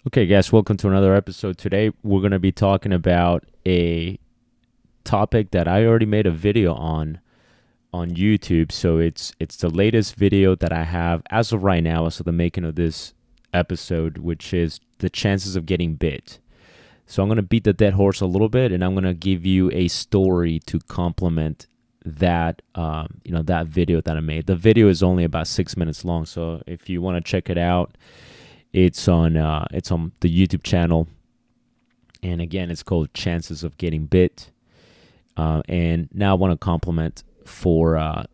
Okay, guys, welcome to another episode. Today, we're going to be talking about a topic that I already made a video on YouTube. So it's the latest video that I have as of right now, as of the making of this episode, which is the chances of getting bit. So I'm going to beat the dead horse a little bit, and I'm going to give you a story to complement that video that I made. The video is only about 6 minutes long, so if you want to check it out, it's on the YouTube channel, and again, it's called "Chances of Getting Bit." And now I want to compliment for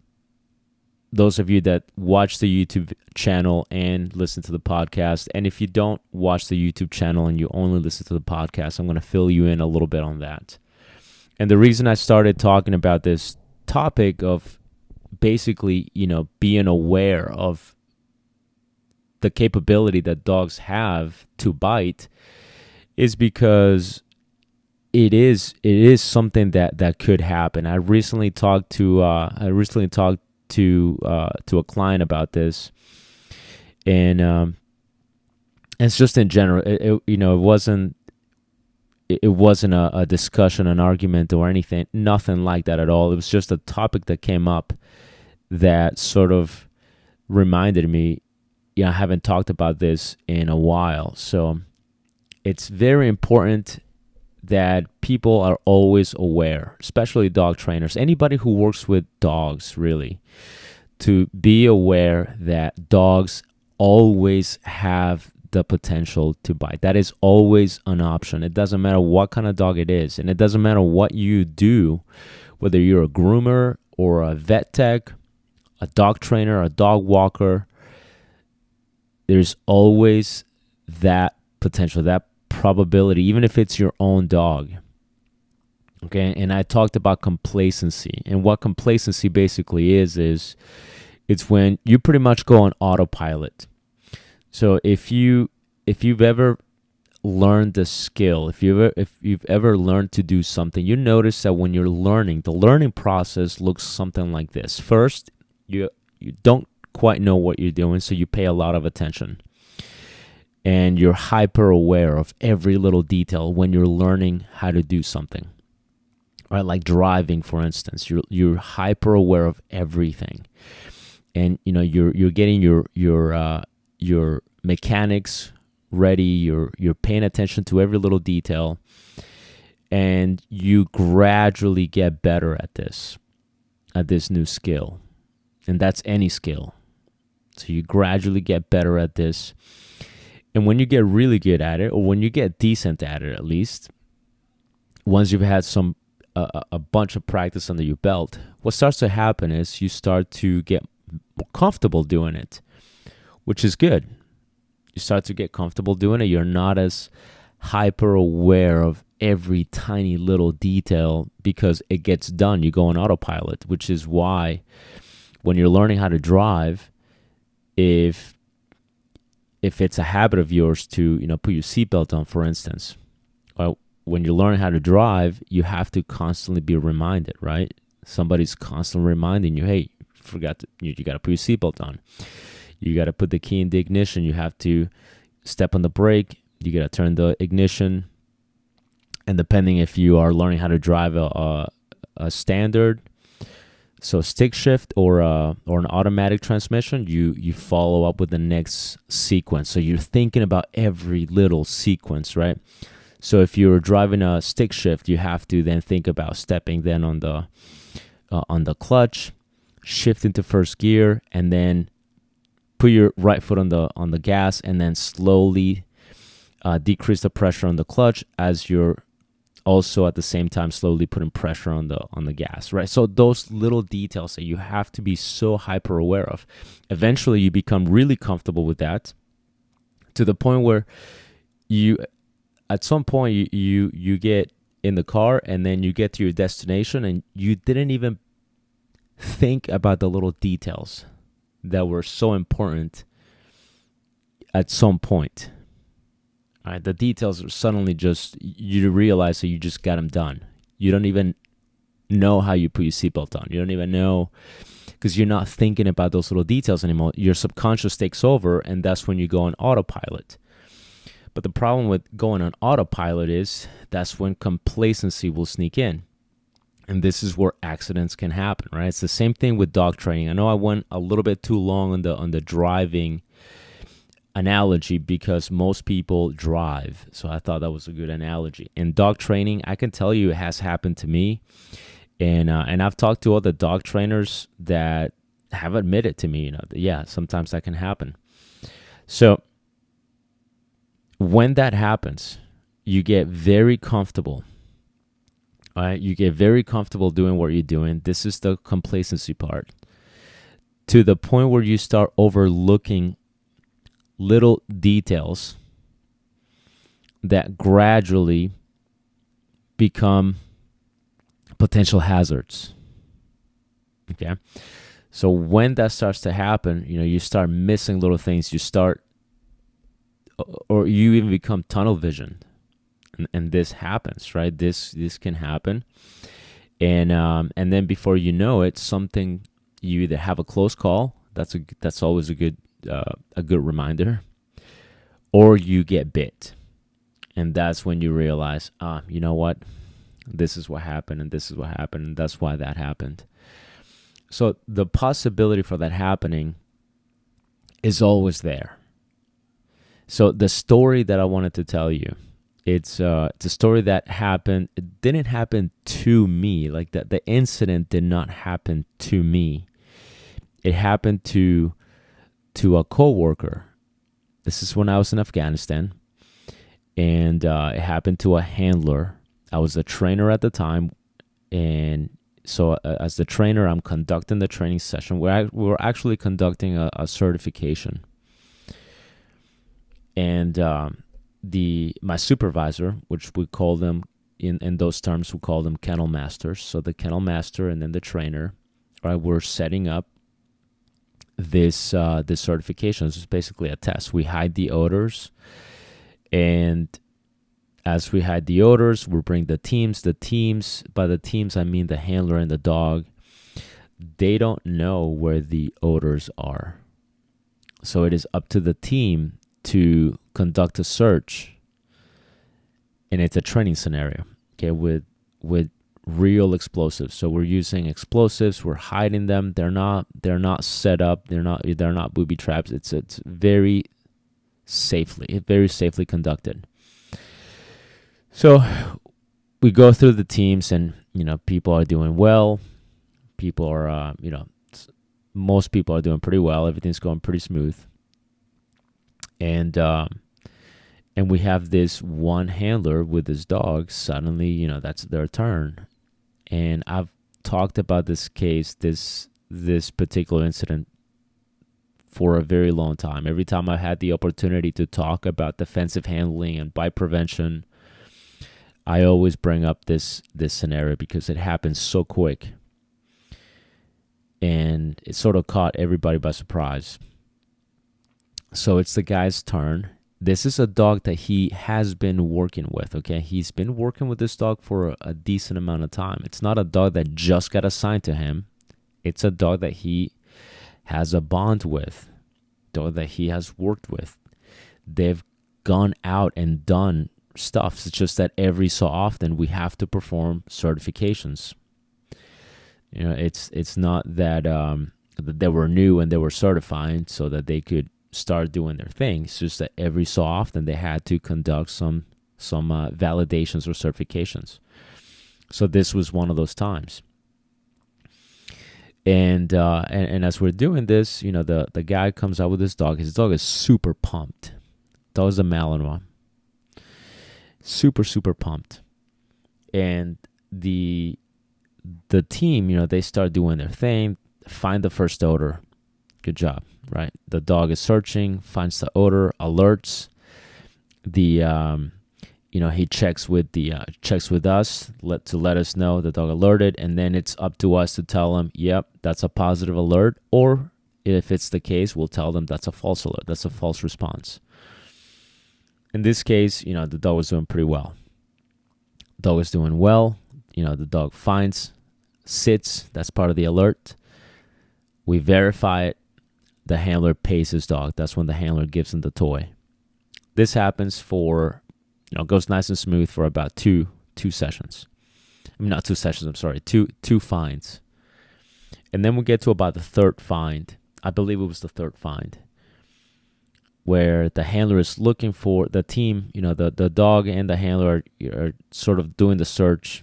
those of you that watch the YouTube channel and listen to the podcast. And if you don't watch the YouTube channel and you only listen to the podcast, I'm going to fill you in a little bit on that. And the reason I started talking about this topic of basically, being aware of the capability that dogs have to bite is because it is something that could happen. I recently talked to a client about this, and it's just in general. It wasn't a discussion, an argument, or anything. Nothing like that at all. It was just a topic that came up that sort of reminded me. I haven't talked about this in a while. So it's very important that people are always aware, especially dog trainers, anybody who works with dogs, really, to be aware that dogs always have the potential to bite. That is always an option. It doesn't matter what kind of dog it is, and it doesn't matter what you do, whether you're a groomer or a vet tech, a dog trainer, a dog walker. There's always that potential, that probability, even if it's your own dog. Okay, and I talked about complacency, and what complacency basically is it's when you pretty much go on autopilot. So if you've ever learned the skill, if you've ever learned to do something, you notice that when you're learning, the learning process looks something like this. First, you don't quite know what you're doing, so you pay a lot of attention, and you're hyper aware of every little detail when you're learning how to do something. Right, like driving, for instance, you're hyper aware of everything, and you're getting your mechanics ready. You're paying attention to every little detail, and you gradually get better at this new skill, and that's any skill. So you gradually get better at this. And when you get really good at it, or when you get decent at it at least, once you've had a bunch of practice under your belt, what starts to happen is you start to get more comfortable doing it, which is good. You start to get comfortable doing it. You're not as hyper aware of every tiny little detail because it gets done. You go on autopilot, which is why when you're learning how to drive, if it's a habit of yours to put your seatbelt on, for instance, well, when you learn how to drive, you have to constantly be reminded, right? Somebody's constantly reminding you, hey, you got to put your seatbelt on. You got to put the key in the ignition. You have to step on the brake. You got to turn the ignition. And depending if you are learning how to drive a standard, so stick shift or an automatic transmission, you follow up with the next sequence. So you're thinking about every little sequence, right? So if you're driving a stick shift, you have to then think about stepping then on the clutch, shift into first gear, and then put your right foot on the gas, and then slowly decrease the pressure on the clutch as you're also at the same time slowly putting pressure on the gas, right? So those little details that you have to be so hyper aware of. Eventually you become really comfortable with that, to the point where at some point you get in the car, and then you get to your destination, and you didn't even think about the little details that were so important at some point. All right, the details are suddenly just, you realize that you just got them done. You don't even know how you put your seatbelt on. You don't even know, because you're not thinking about those little details anymore. Your subconscious takes over, and that's when you go on autopilot. But the problem with going on autopilot is that's when complacency will sneak in. And this is where accidents can happen, right? It's the same thing with dog training. I know I went a little bit too long on the driving analogy because most people drive. So I thought that was a good analogy. In dog training, I can tell you it has happened to me. And I've talked to other dog trainers that have admitted to me, that, yeah, sometimes that can happen. So when that happens, you get very comfortable. All right, you get very comfortable doing what you're doing. This is the complacency part. To the point where you start overlooking little details that gradually become potential hazards. Okay? So when that starts to happen, you start missing little things. You start, or you even become tunnel vision. And this happens, right? This can happen, and then before you know it, something, you either have a close call. That's always a good reminder, or you get bit, and that's when you realize, you know what, this is what happened, and this is what happened, and that's why that happened. So the possibility for that happening is always there. So the story that I wanted to tell you. It's a story that happened. It didn't happen to me. Like that, the incident did not happen to me. It happened to a coworker. This is when I was in Afghanistan, and it happened to a handler. I was a trainer at the time, and so as the trainer, I'm conducting the training session. We're actually conducting a certification, and my supervisor, which we call them in those terms, we call them kennel masters. So the kennel master and then the trainer, right? We're setting up this certification. This is basically a test. We hide the odors, and as we hide the odors, we bring the teams. By the teams, I mean the handler and the dog. They don't know where the odors are, so it is up to the team to conduct a search, and it's a training scenario, okay, with real explosives. So we're using explosives, we're hiding them. They're not set up, they're not booby traps. It's very safely conducted. So we go through the teams, and people are doing well. People are most people are doing pretty well. Everything's going pretty smooth. And we have this one handler with his dog. Suddenly, that's their turn. And I've talked about this case, this particular incident, for a very long time. Every time I had the opportunity to talk about defensive handling and bite prevention, I always bring up this scenario because it happens so quick. And it sort of caught everybody by surprise. So it's the guy's turn. This is a dog that he has been working with, okay? He's been working with this dog for a decent amount of time. It's not a dog that just got assigned to him. It's a dog that he has a bond with, dog that he has worked with. They've gone out and done stuff. It's just that every so often we have to perform certifications. It's not that they were new and they were certifying so that they could start doing their thing. It's just that every so often they had to conduct some validations or certifications. So this was one of those times. And as we're doing this, the guy comes out with his dog. His dog is super pumped. Dog is a Malinois. Super, super pumped. And the team, they start doing their thing, find the first odor. Good job, right? The dog is searching, finds the odor, alerts. He checks with us to let us know the dog alerted, and then it's up to us to tell him, yep, that's a positive alert, or if it's the case, we'll tell them that's a false alert, that's a false response. In this case, the dog was doing pretty well. Dog is doing well. The dog finds, sits, that's part of the alert. We verify it. The handler pays his dog. That's when the handler gives him the toy. This happens for, goes nice and smooth for about two sessions. I mean, not 2 sessions, I'm sorry, two finds. And then we get to about the third find. I believe it was the third find, where the handler is looking for the team, the dog and the handler are sort of doing the search,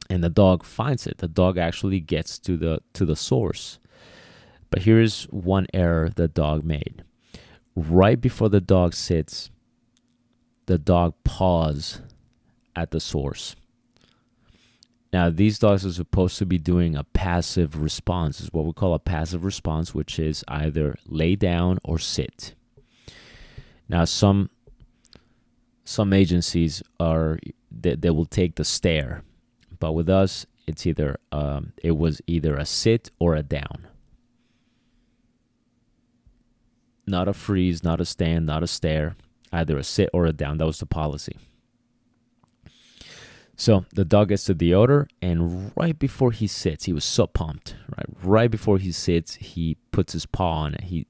and the dog finds it. The dog actually gets to the source. But here's one error the dog made. Right before the dog sits, the dog paws at the source. Now, these dogs are supposed to be doing a passive response. Is what we call a passive response, which is either lay down or sit. Now, some agencies they will take the stare, but with us, it's either it was either a sit or a down. Not a freeze, not a stand, not a stare, either a sit or a down. That was the policy. So the dog gets to the odor, and right before he sits, he was so pumped, right? Right before he sits, he puts his paw on it. He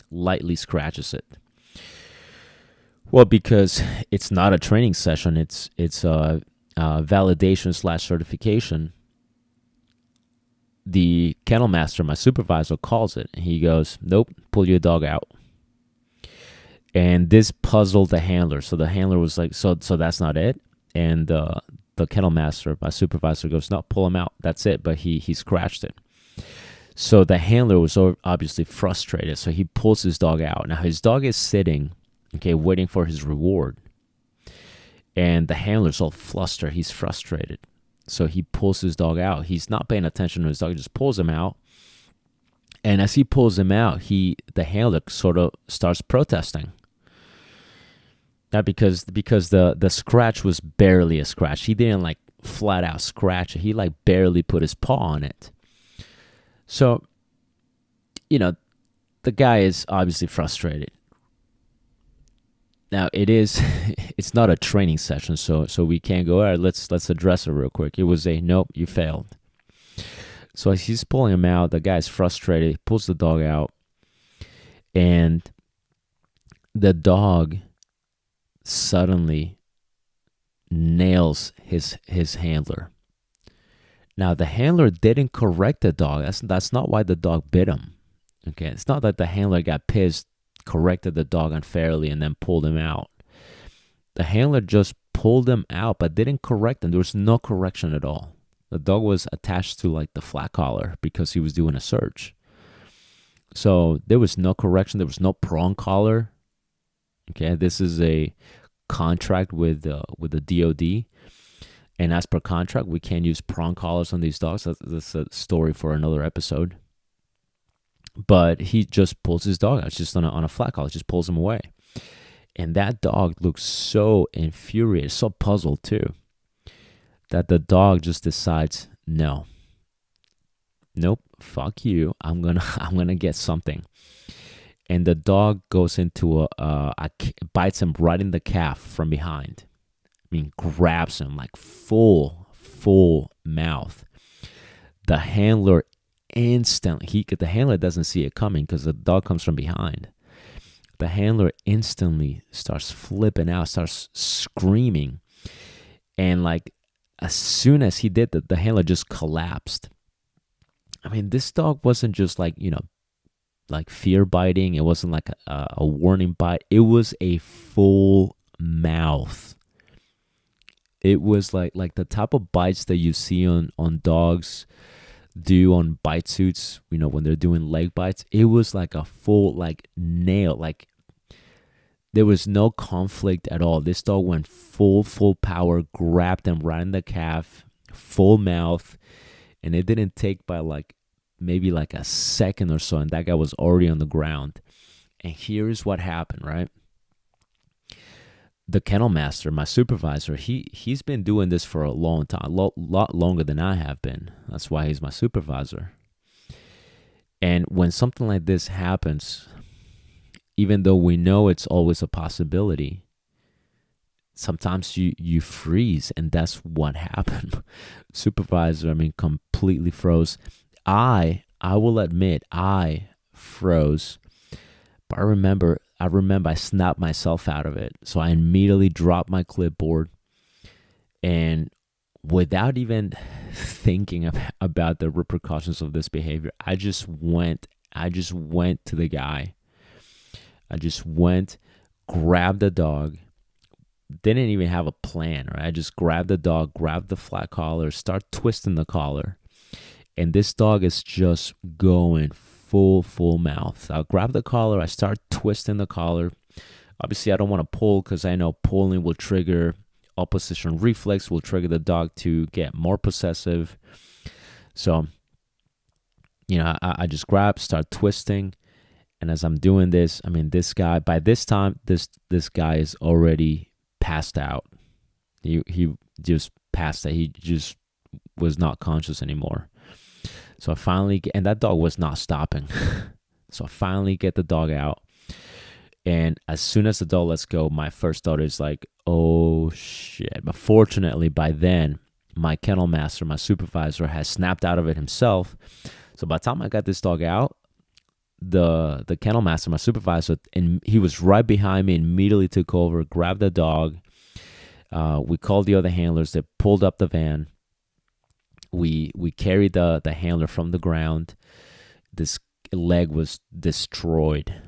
lightly scratches it. Well, because it's not a training session, it's a validation / certification. The kennel master, my supervisor, calls it, and he goes, "Nope, pull your dog out." And this puzzled the handler. So the handler was like, "So that's not it?" And the kennel master, my supervisor, goes, "No, pull him out. That's it." But he scratched it. So the handler was obviously frustrated. So he pulls his dog out. Now his dog is sitting, waiting for his reward. And the handler's all flustered. He's frustrated. So he pulls his dog out. He's not paying attention to his dog. He just pulls him out. And as he pulls him out, the handler sort of starts protesting. Not because the scratch was barely a scratch. He didn't flat out scratch it. He barely put his paw on it. So, the guy is obviously frustrated. Now it's not a training session, so we can't go, all right, let's address it real quick. It was a nope, you failed. So as he's pulling him out, the guy's frustrated. He pulls the dog out, and the dog suddenly nails his handler. Now the handler didn't correct the dog. That's not why the dog bit him. Okay, it's not that the handler got pissed, corrected the dog unfairly, and then pulled him out. The handler just pulled him out, but didn't correct him. There was no correction at all. The dog was attached to the flat collar because he was doing a search. So there was no correction. There was no prong collar. Okay, this is a contract with the DOD, and as per contract, we can't use prong collars on these dogs. That's a story for another episode. But he just pulls his dog out. It's just on a flat collar. Just pulls him away. And that dog looks so infuriated, so puzzled too, that the dog just decides, nope, fuck you. I'm gonna get something. And the dog goes into bites him right in the calf from behind. I mean, grabs him full mouth. The handler instantly, the handler doesn't see it coming because the dog comes from behind. The handler instantly starts flipping out, starts screaming. And as soon as he did that, the handler just collapsed. I mean, this dog wasn't just fear biting. It wasn't a warning bite. It was a full mouth. It was like the type of bites that you see on dogs do on bite suits, when they're doing leg bites. It was like a full nail. There was no conflict at all. This dog went full power, grabbed him right in the calf, full mouth, and it didn't take by maybe a second or so, and that guy was already on the ground. And here's what happened, right? The kennel master, my supervisor, he's been doing this for a long time, a lot longer than I have been. That's why he's my supervisor. And when something like this happens, even though we know it's always a possibility, sometimes you freeze, and that's what happened. Supervisor, completely froze. I will admit I froze, but I remember I remember I snapped myself out of it. So I immediately dropped my clipboard, and without even thinking about the repercussions of this behavior, I just went to the guy. I just went, grabbed the dog, didn't even have a plan, right? I just grabbed the dog, grabbed the flat collar, start twisting the collar. And this dog is just going full mouth. So I'll grab the collar, I start twisting the collar. Obviously, I don't want to pull because I know pulling will trigger opposition reflex, will trigger the dog to get more possessive. So, I just grab, start twisting. And as I'm doing this, I mean, this guy, by this time, this guy is already passed out. He just passed out. He just was not conscious anymore. So I finally and that dog was not stopping. So I finally get the dog out. And as soon as the dog lets go, my first thought is like, oh shit. But fortunately, by then, my kennel master, my supervisor, has snapped out of it himself. So by the time I got this dog out, the kennel master, my supervisor, and he was right behind me and immediately took over, grabbed the dog. We called the other handlers. They pulled up the van. We carried the handler from the ground. This leg was destroyed.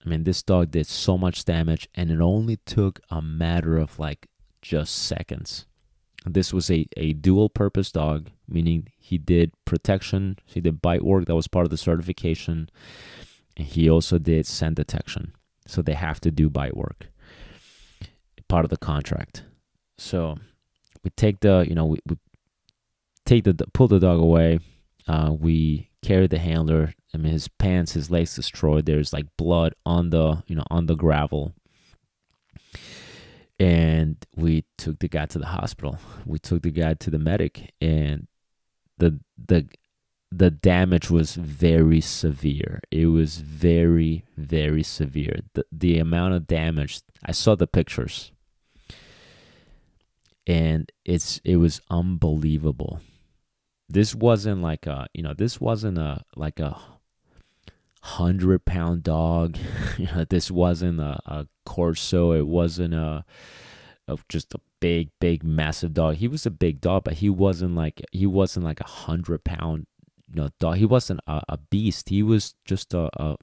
I mean, this dog did so much damage, and it only took a matter of like just seconds. This was a dual purpose dog, meaning he did protection, he did bite work, that was part of the certification, and he also did scent detection. So they have to do bite work, part of the contract. So we take we pull the dog away. We carry the handler. I mean, his pants, his legs destroyed. There's like blood on the gravel. And we took the guy to the hospital. We took the guy to the medic, and the damage was very severe. It was very, very severe. The amount of damage, I saw the pictures, and it was unbelievable. This wasn't like a 100-pound dog. This wasn't a Corso. It wasn't just a big massive dog. He was a big dog, but he wasn't like 100-pound dog. He wasn't a beast. He was just a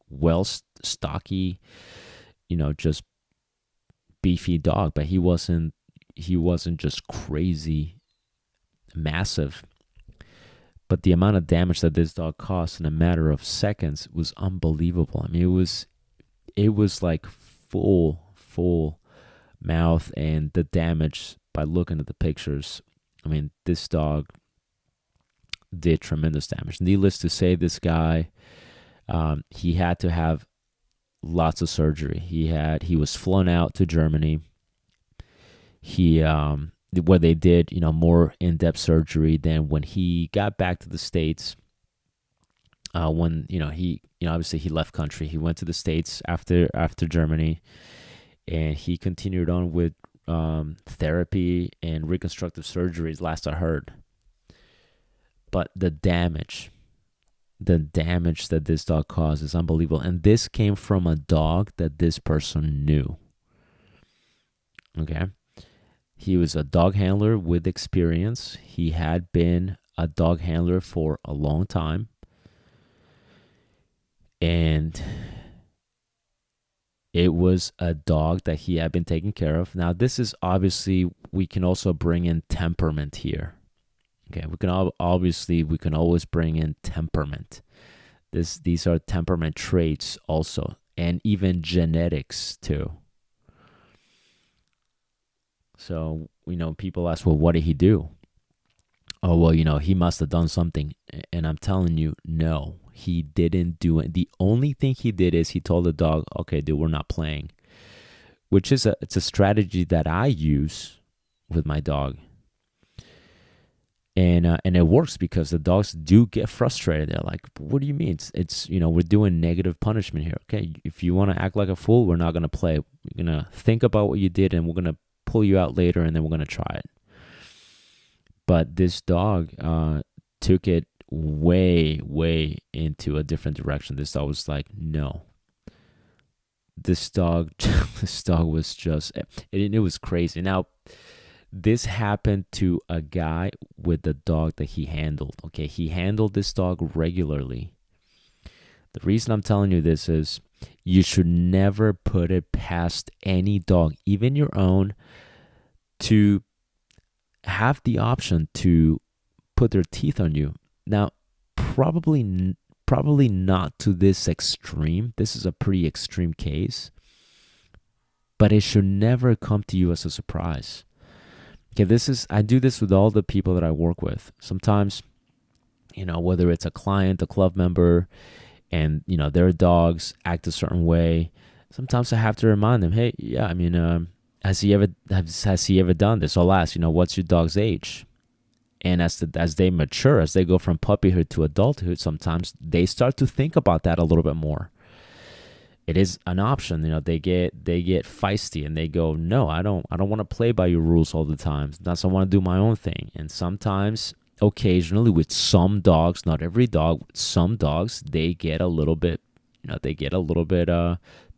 well stocky, just beefy dog. But he wasn't just crazy massive. But the amount of damage that this dog caused in a matter of seconds was unbelievable. I mean, it was like full mouth, and the damage, by looking at the pictures, I mean, this dog did tremendous damage. Needless to say, this guy, he had to have lots of surgery. He was flown out to Germany. Where they did, more in-depth surgery than when he got back to the States. When he obviously he left country, he went to the States after Germany, and he continued on with therapy and reconstructive surgeries. Last I heard, but the damage that this dog caused is unbelievable, and this came from a dog that this person knew. Okay. He was a dog handler with experience. He had been a dog handler for a long time. And it was a dog that he had been taking care of. Now, this is obviously, we can also bring in temperament here. Okay, we can always bring in temperament. These are temperament traits also, and even genetics too. So, people ask, well, what did he do? Oh, well, he must have done something. And I'm telling you, no, he didn't do it. The only thing he did is he told the dog, okay, dude, we're not playing. Which is it's a strategy that I use with my dog. And it works because the dogs do get frustrated. They're like, what do you mean? It's we're doing negative punishment here. Okay, if you want to act like a fool, we're not going to play. We're going to think about what you did, and we're going to pull you out later, and then we're going to try it. But this dog took it way into a different direction. This dog was like, no, this dog, this dog was just, it was crazy. Now, this happened to a guy with the dog that he handled. Okay, he handled this dog regularly. The reason I'm telling you this is you should never put it past any dog, even your own, to have the option to put their teeth on you. Now, probably not to this extreme. This is a pretty extreme case, but it should never come to you as a surprise. Okay, I do this with all the people that I work with. Sometimes, whether it's a client, a club member, and their dogs act a certain way, sometimes I have to remind them, hey, yeah, I mean, has he ever done this? I'll ask, what's your dog's age? And as they mature, as they go from puppyhood to adulthood, sometimes they start to think about that a little bit more. It is an option. They get feisty and they go, no, I don't want to play by your rules all the time. That's I want to do my own thing. And sometimes, occasionally, with some dogs, not every dog, with some dogs, they get a little bit,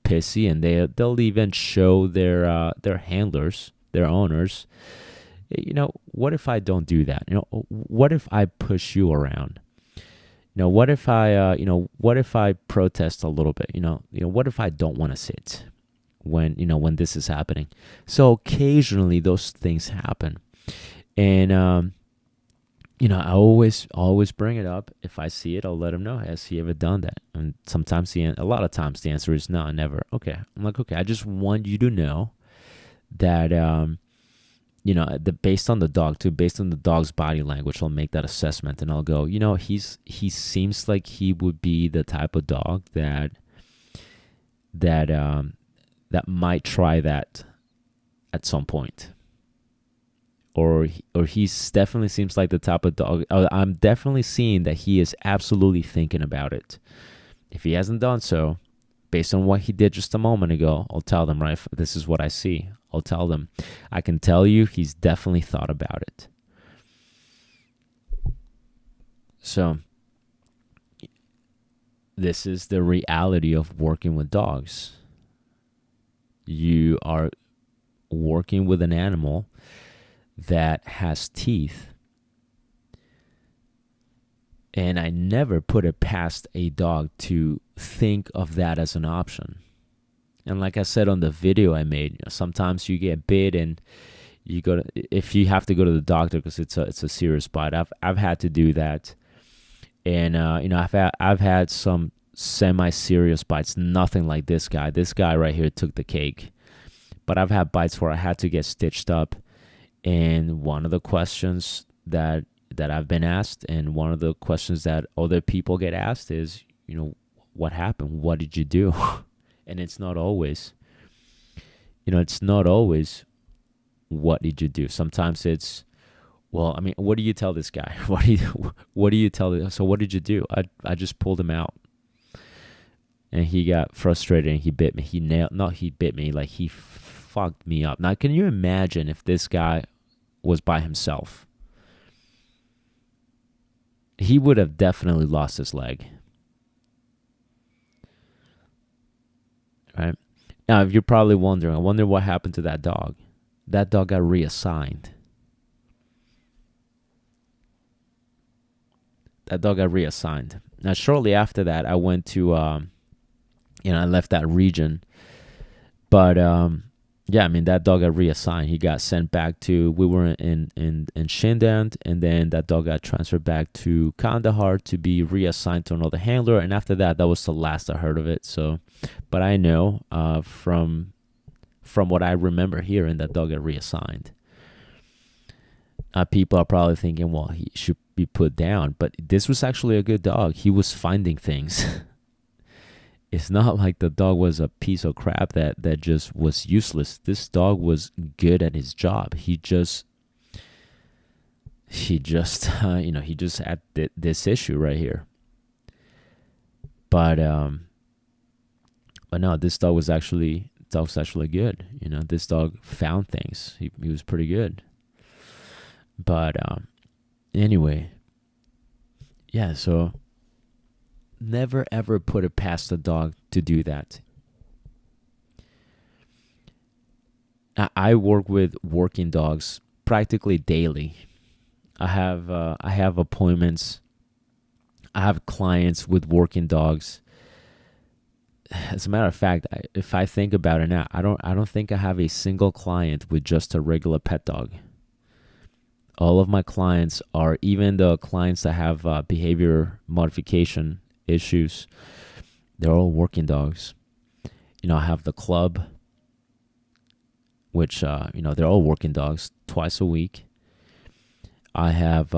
pissy, and they'll even show their handlers, their owners, what if I don't do that? What if I push you around? What if I protest a little bit? What if I don't want to sit when this is happening? So occasionally those things happen, and I always bring it up. If I see it, I'll let him know. Has he ever done that? And sometimes a lot of times the answer is no, never. Okay, I'm like, okay, I just want you to know that based on the dog too, based on the dog's body language, I'll make that assessment and I'll go, he seems like he would be the type of dog that might try that at some point. Or he definitely seems like the type of dog. I'm definitely seeing that he is absolutely thinking about it. If he hasn't done so, based on what he did just a moment ago, I'll tell them, right, this is what I see. I'll tell them, I can tell you he's definitely thought about it. So this is the reality of working with dogs. You are working with an animal that has teeth. And I never put it past a dog to think of that as an option. And like I said on the video I made, sometimes you get bit and if you have to go to the doctor because it's a serious bite. I've had to do that, and I've had some semi-serious bites. Nothing like this guy. This guy right here took the cake, but I've had bites where I had to get stitched up. And one of the questions that I've been asked, and one of the questions that other people get asked is, what happened? What did you do? And it's not always, what did you do? Sometimes it's, well, I mean, what do you tell this guy? What do you tell this? So what did you do? I just pulled him out. And he got frustrated and he bit me. He bit me, like he fucked me up. Now, can you imagine if this guy was by himself? He would have definitely lost his leg. Right? Now, if you're probably wondering, I wonder what happened to that dog. That dog got reassigned. Now, shortly after that, I went to, I left that region. But, that dog got reassigned. He got sent back to, we were in Shindand, and then that dog got transferred back to Kandahar to be reassigned to another handler. And after that, that was the last I heard of it. So, but I know from what I remember hearing, that dog got reassigned. People are probably thinking, well, he should be put down. But this was actually a good dog. He was finding things. It's not like the dog was a piece of crap that just was useless. This dog was good at his job. He just had this issue right here. But no, this dog was actually good. This dog found things. He was pretty good. But anyway, yeah. So never ever put it past the dog to do that. I work with working dogs practically daily. I have appointments. I have clients with working dogs. As a matter of fact, if I think about it now, I don't think I have a single client with just a regular pet dog. All of my clients are, even the clients that have behavior modification issues, they're all working dogs. I have the club, which they're all working dogs twice a week. I have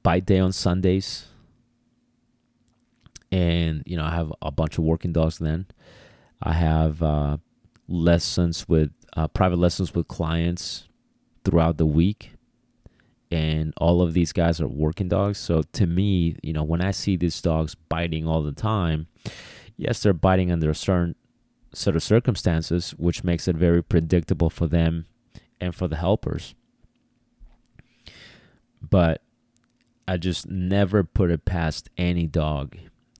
bite day on Sundays, and I have a bunch of working dogs. Then I have private lessons with clients throughout the week, and all of these guys are working dogs. So to me, when I see these dogs biting all the time, yes, they're biting under a certain set of circumstances, which makes it very predictable for them and for the helpers. But I just never put it past any dog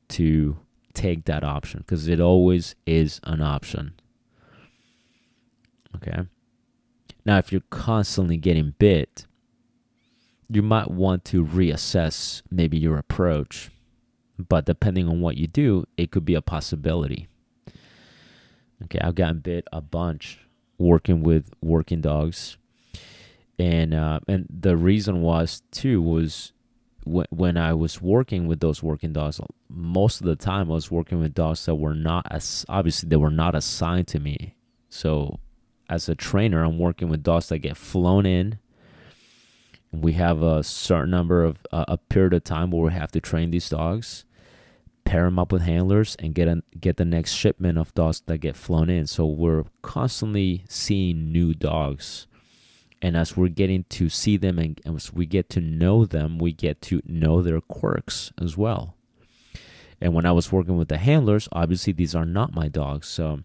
to take that option, because it always is an option. Okay. Now, if you're constantly getting bit, you might want to reassess maybe your approach. But depending on what you do, it could be a possibility. Okay, I've gotten bit a bunch working with working dogs. And the reason was when I was working with those working dogs, most of the time I was working with dogs that were not assigned to me. So as a trainer, I'm working with dogs that get flown in. We have a certain number of a period of time where we have to train these dogs, pair them up with handlers, and get the next shipment of dogs that get flown in. So we're constantly seeing new dogs. And as we're getting to see them and as we get to know them, we get to know their quirks as well. And when I was working with the handlers, obviously these are not my dogs. So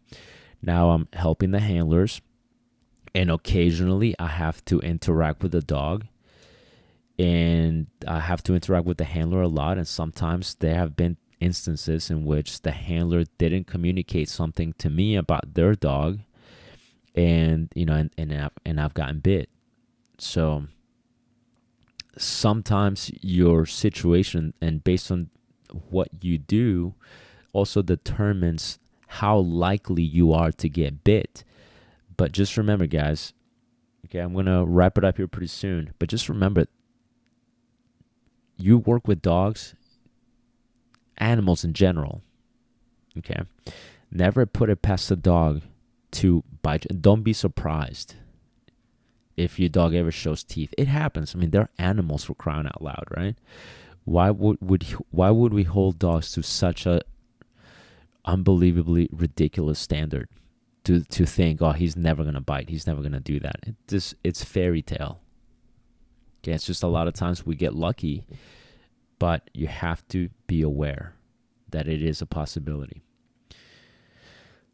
now I'm helping the handlers, and occasionally I have to interact with the dog, and I have to interact with the handler a lot. And sometimes there have been instances in which the handler didn't communicate something to me about their dog, and I've gotten bit. So sometimes your situation and based on what you do also determines how likely you are to get bit. But just remember, guys, okay, I'm going to wrap it up here pretty soon, but just remember, you work with dogs, animals in general, okay? Never put it past the dog to bite. Don't be surprised if your dog ever shows teeth. It happens. I mean, they're animals, for crying out loud, right? Why would we hold dogs to such a unbelievably ridiculous standard to think, oh, he's never gonna bite, he's never gonna do that? It's fairy tale. Okay, it's just a lot of times we get lucky, but you have to be aware that it is a possibility.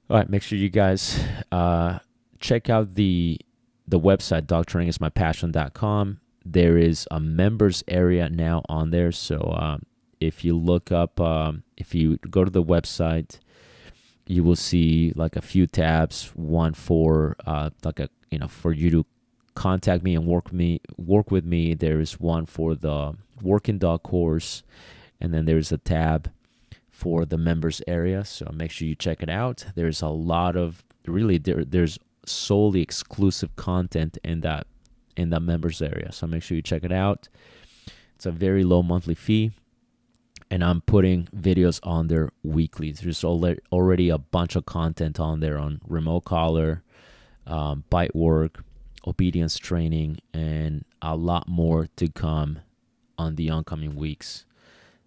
All right, make sure you guys check out the website, dogtrainingismypassion.com. There is a members area now on there. So if you look up, if you go to the website, you will see like a few tabs. One for for you to contact me and work with me. There is one for the working dog course, and then there's a tab for the members area. So make sure you check it out. There's a lot of there's solely exclusive content in that members area. So make sure you check it out. It's a very low monthly fee, and I'm putting videos on there weekly. There's already a bunch of content on there on remote collar, bite work, obedience training, and a lot more to come on the oncoming weeks.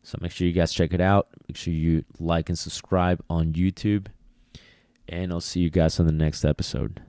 So make sure you guys check it out. Make sure you like and subscribe on YouTube, and I'll see you guys on the next episode.